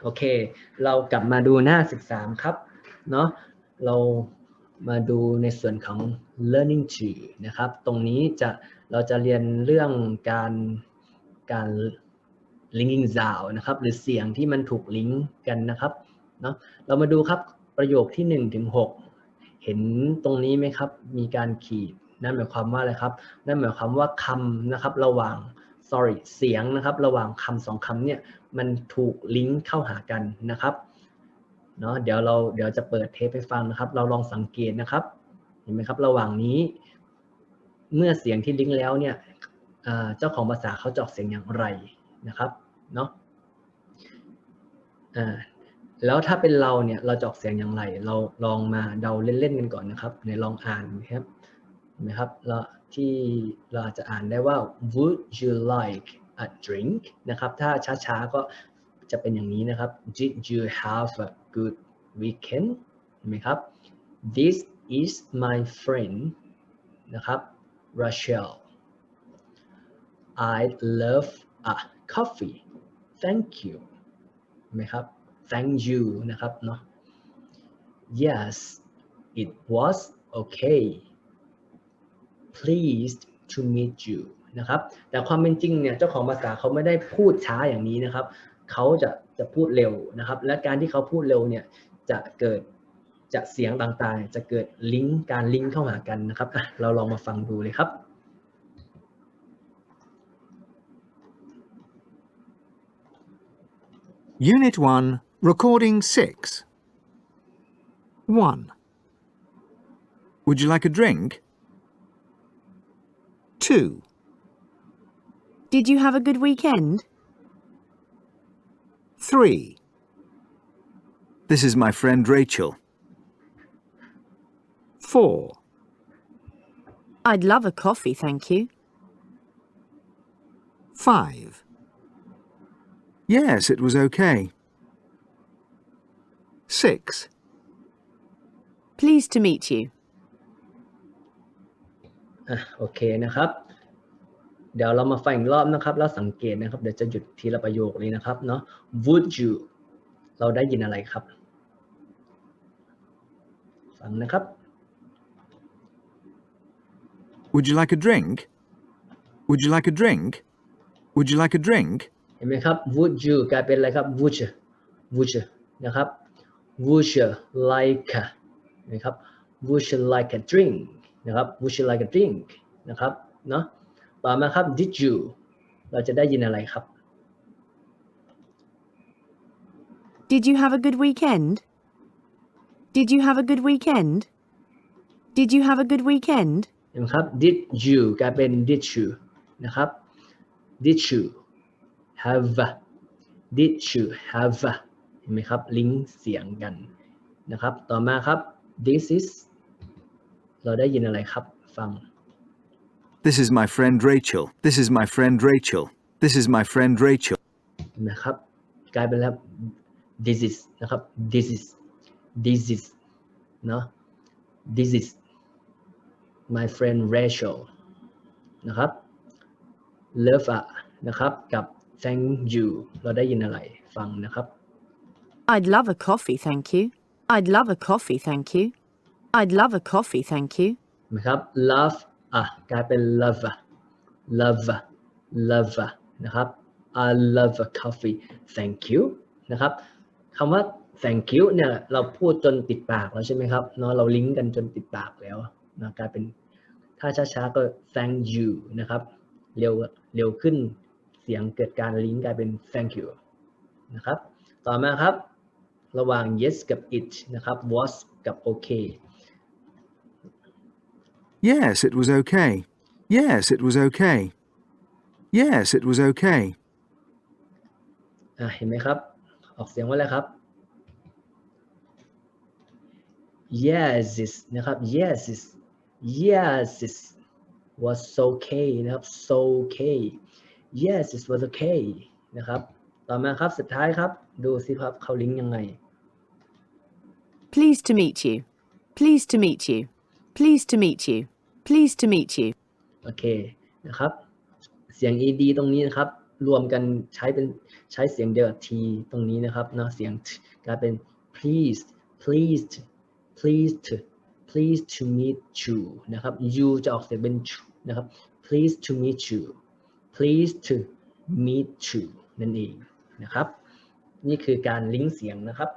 โอเคเรากลับมาดูหน้า13ครับเนาะเรามาดูในส่วนของ learning tree นะครับตรงนี้เราจะเรียนเรื่องการ linking sound นะครับหรือเสียงที่มันถูกลิงก์กันนะครับเนาะเรามาดูครับประโยคที่1ถึง6เห็นตรงนี้ไหมครับมีการขีดนั่นหมายความว่าอะไรครับนั่นหมายความว่าคำนะครับระหว่างเสียงนะครับระหว่างคำ2คำเนี่ยมันถูกลิงก์เข้าหากันนะครับเนาะเดี๋ยวจะเปิดเทปให้ฟังนะครับเราลองสังเกตนะครับเห็นไหมครับระหว่างนี้เมื่อเสียงที่ลิงก์แล้วเนี่ยเจ้าของภาษาเขาจะออกเสียงอย่างไรนะครับเนาะแล้วถ้าเป็นเราเนี่ยเราจะออกเสียงอย่างไรเราลองมาเดาเล่นๆกันก่อนนะครับในลองอ่านนะครับเห็นไหมครับเราอาจจะอ่านได้ว่า would you like a drink นะครับถ้าช้าๆก็จะเป็นอย่างนี้นะครับ did you have a good weekend เห็นไหมครับ this is my friend นะครับ Rachel I'd love a coffee thank you เห็นไหมครับ thank you นะครับเนาะ yes it was okay pleased to meet you นะครับแต่ความเป็นจริงเนี่ยเจ้าของภาษาเขาไม่ได้พูดช้าอย่างนี้นะครับเขาจะพูดเร็วนะครับและการที่เขาพูดเร็วเนี่ยจะเสียงต่างๆจะเกิดการลิงก์เข้าหากันนะครับเราลองมาฟังดูเลยครับ Unit 1, Recording 6. 1. Would you like a drink? 2. Did you have a good weekend? 3. This is my friend Rachel. 4. I'd love a coffee, thank you. 5. Yes, it was okay. 6. Pleased to meet you. โอเคนะครับเดี๋ยวเรามาฟังอีกรอบนะครับแล้วสังเกตนะครับเดี๋ยวจะหยุดทีละประโยคเลยนะครับเนาะ would you เราได้ยินอะไรครับฟังนะครับ Would you like a drink? Would you like a drink? Would you like a drink? เห็นไหมครับ would you กลายเป็นอะไรครับ would you นะครับ would you like นะครับ would you like a drink นะครับ would you like a drink นะครับเนาะต่อมาครับ did you เราจะได้ยินอะไรครับ Did you have a good weekend? Did you have a good weekend? Did you have a good weekend? เห็นไหมครับ did you กลายเป็น did you นะครับ did you have did you have เห็นไหมครับลิงก์เสียงกันนะครับต่อมาครับ this is เราได้ยินอะไรครับฟัง This is my friend Rachel. This is my friend Rachel. This is my friend Rachel. นะครับกลายเป็นแล้ว this is นะครับ this is เนาะ this is my friend Rachel นะครับ love นะครับกับ thank you เราได้ยินอะไรฟังนะครับ I'd love a coffee, thank you. I'd love a coffee, thank you. I'd love a coffee, thank you. นะครับ love กลายเป็น love นะครับ I love a coffee thank you นะครับคำว่า thank you เนี่ยเราพูดจนติดปากแล้วใช่ไหมครับเนาะเราลิงก์กันจนติดปากแล้วนะกลายเป็นถ้าช้าๆก็ thank you นะครับเร็วขึ้นเสียงเกิดการลิงก์กลายเป็น thank you นะครับต่อมาครับระหว่าง yes กับ it นะครับ was กับ okay Yes, it was okay. Yes, it was okay. Yes, it was okay. เห็นไหมครับออกเสียงว่าอะไรครับ yes is นะครับ yes is was okay นะครับ so okay yes it was okay นะครับต่อมาครับสุดท้ายครับดูสิครับเขาลิงก์ยังไง Pleased to meet you. Pleased to meet you. Pleased to meet you. Pleased to meet you. โอเคนะครับเสียง ed ตรงนี้นะครับ รวมกันใช้เสียงเดียวกับ t ตรงนี้นะครับเนาะเสียง t กลายเป็น pleased to meet you นะครับ you จะออกเสียงเป็น chu นะครับ pleased to meet you pleased to meet you นั่นเองนะครับนี่คือการลิงก์เสียงนะครับ